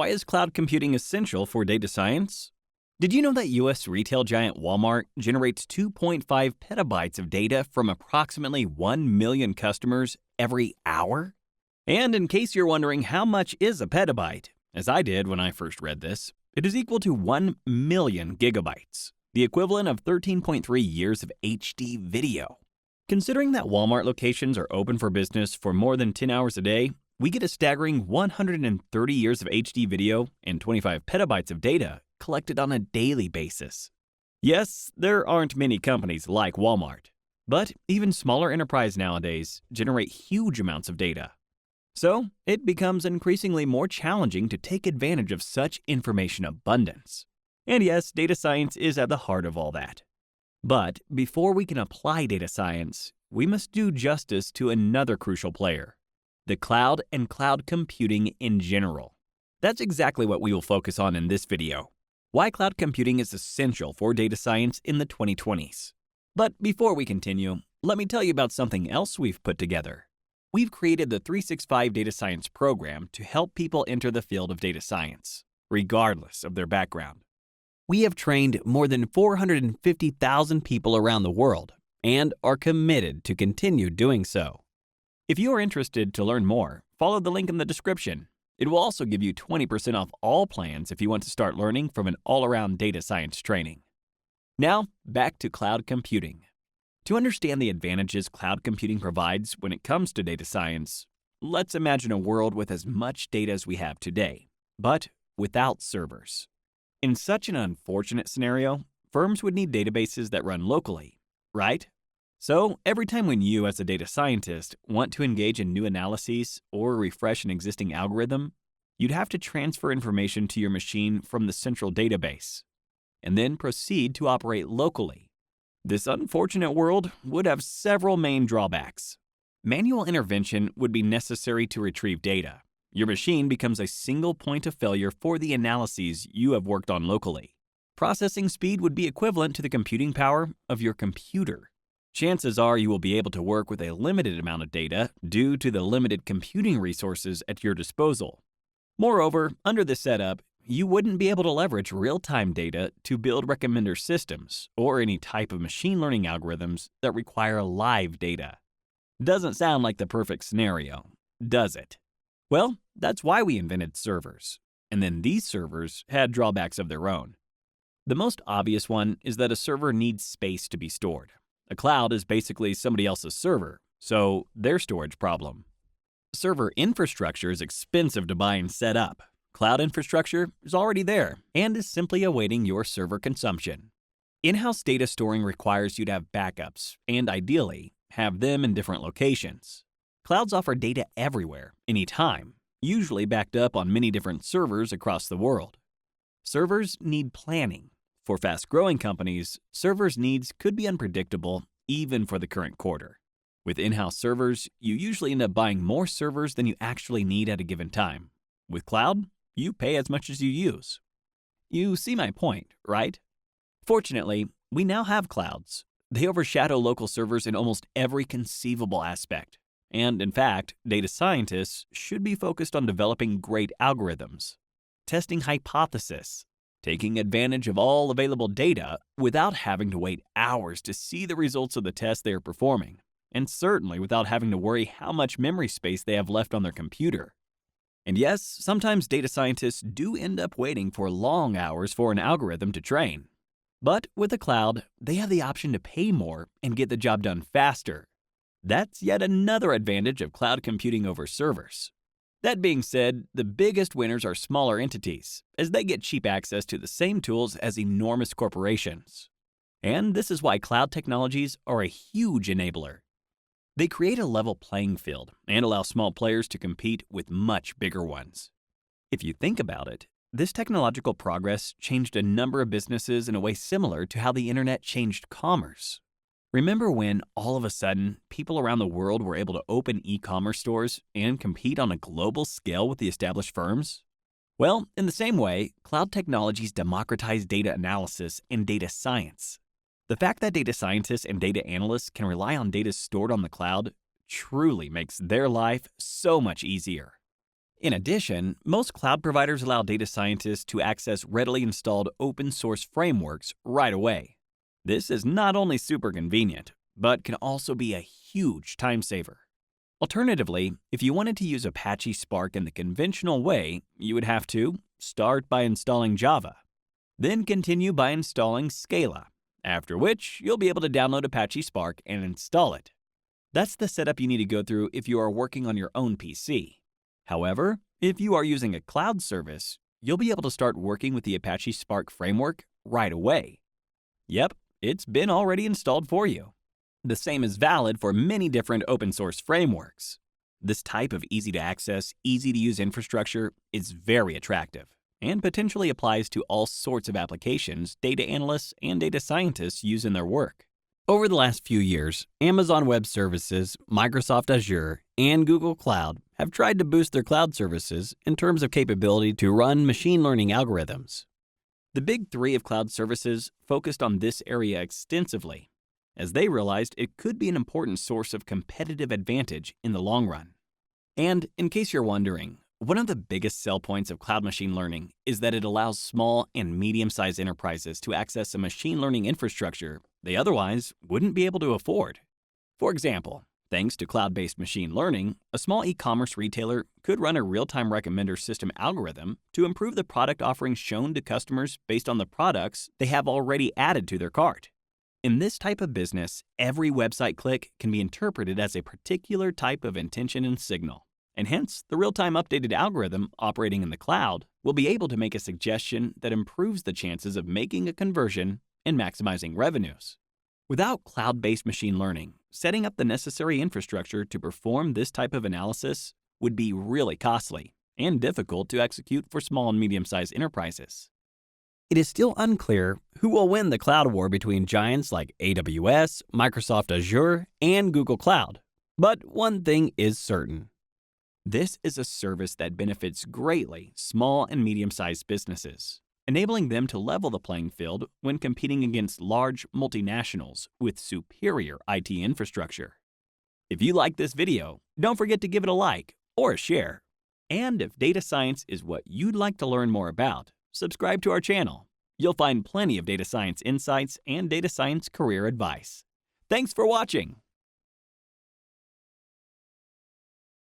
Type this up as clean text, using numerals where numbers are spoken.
why is cloud computing essential for data science? Did you know that US retail giant Walmart generates 2.5 petabytes of data from approximately 1 million customers every hour? And in case you're wondering how much is a petabyte, as I did when I first read this, it is equal to 1 million gigabytes, the equivalent of 13.3 years of HD video. Considering that Walmart locations are open for business for more than 10 hours a day, we get a staggering 130 years of HD video and 25 petabytes of data collected on a daily basis. Yes, there aren't many companies like Walmart, but even smaller enterprises nowadays generate huge amounts of data. So, it becomes increasingly more challenging to take advantage of such information abundance. And yes, data science is at the heart of all that. But before we can apply data science, we must do justice to another crucial player: the cloud and cloud computing in general. That's exactly what we will focus on in this video: why cloud computing is essential for data science in the 2020s. But before we continue, let me tell you about something else we've put together. We've created the 365 Data Science program to help people enter the field of data science, regardless of their background. We have trained more than 450,000 people around the world and are committed to continue doing so. If you are interested to learn more, follow the link in the description. It will also give you 20% off all plans if you want to start learning from an all-around data science training. Now, back to cloud computing. To understand the advantages cloud computing provides when it comes to data science, let's imagine a world with as much data as we have today, but without servers. In such an unfortunate scenario, firms would need databases that run locally, right? So every time when you, as a data scientist, want to engage in new analyses or refresh an existing algorithm, you'd have to transfer information to your machine from the central database, and then proceed to operate locally. This unfortunate world would have several main drawbacks. Manual intervention would be necessary to retrieve data. Your machine becomes a single point of failure for the analyses you have worked on locally. Processing speed would be equivalent to the computing power of your computer. Chances are you will be able to work with a limited amount of data due to the limited computing resources at your disposal. Moreover, under this setup, you wouldn't be able to leverage real-time data to build recommender systems or any type of machine learning algorithms that require live data. Doesn't sound like the perfect scenario, does it? Well, that's why we invented servers. And then these servers had drawbacks of their own. The most obvious one is that a server needs space to be stored. A cloud is basically somebody else's server, so their storage problem. Server infrastructure is expensive to buy and set up. Cloud infrastructure is already there and is simply awaiting your server consumption. In-house data storing requires you to have backups and, ideally, have them in different locations. Clouds offer data everywhere, anytime, usually backed up on many different servers across the world. Servers need planning. For fast-growing companies, servers' needs could be unpredictable even for the current quarter. With in-house servers, you usually end up buying more servers than you actually need at a given time. With cloud, you pay as much as you use. You see my point, right? Fortunately, we now have clouds. They overshadow local servers in almost every conceivable aspect. And in fact, data scientists should be focused on developing great algorithms, testing hypotheses, taking advantage of all available data without having to wait hours to see the results of the test they are performing, and certainly without having to worry how much memory space they have left on their computer. And yes, sometimes data scientists do end up waiting for long hours for an algorithm to train. But with the cloud, they have the option to pay more and get the job done faster. That's yet another advantage of cloud computing over servers. That being said, the biggest winners are smaller entities, as they get cheap access to the same tools as enormous corporations. And this is why cloud technologies are a huge enabler. They create a level playing field and allow small players to compete with much bigger ones. If you think about it, this technological progress changed a number of businesses in a way similar to how the internet changed commerce. Remember when, all of a sudden, people around the world were able to open e-commerce stores and compete on a global scale with the established firms? Well, in the same way, cloud technologies democratize data analysis and data science. The fact that data scientists and data analysts can rely on data stored on the cloud truly makes their life so much easier. In addition, most cloud providers allow data scientists to access readily installed open source frameworks right away. This is not only super convenient, but can also be a huge time saver. Alternatively, if you wanted to use Apache Spark in the conventional way, you would have to start by installing Java, then continue by installing Scala, after which you'll be able to download Apache Spark and install it. That's the setup you need to go through if you are working on your own PC. However, if you are using a cloud service, you'll be able to start working with the Apache Spark framework right away. Yep, it's been already installed for you. The same is valid for many different open source frameworks. This type of easy-to-access, easy-to-use infrastructure is very attractive and potentially applies to all sorts of applications data analysts and data scientists use in their work. Over the last few years, Amazon Web Services, Microsoft Azure, and Google Cloud have tried to boost their cloud services in terms of capability to run machine learning algorithms. The big three of cloud services focused on this area extensively, as they realized it could be an important source of competitive advantage in the long run. And in case you're wondering, one of the biggest sell points of cloud machine learning is that it allows small and medium-sized enterprises to access a machine learning infrastructure they otherwise wouldn't be able to afford. For example, thanks to cloud-based machine learning, a small e-commerce retailer could run a real-time recommender system algorithm to improve the product offerings shown to customers based on the products they have already added to their cart. In this type of business, every website click can be interpreted as a particular type of intention and signal, and hence the real-time updated algorithm operating in the cloud will be able to make a suggestion that improves the chances of making a conversion and maximizing revenues. Without cloud-based machine learning, setting up the necessary infrastructure to perform this type of analysis would be really costly and difficult to execute for small and medium-sized enterprises. It is still unclear who will win the cloud war between giants like AWS, Microsoft Azure, and Google Cloud. But one thing is certain. This is a service that benefits greatly small and medium-sized businesses, enabling them to level the playing field when competing against large multinationals with superior IT infrastructure. If you like this video, don't forget to give it a like or a share. And if data science is what you'd like to learn more about, subscribe to our channel. You'll find plenty of data science insights and data science career advice. Thanks for watching.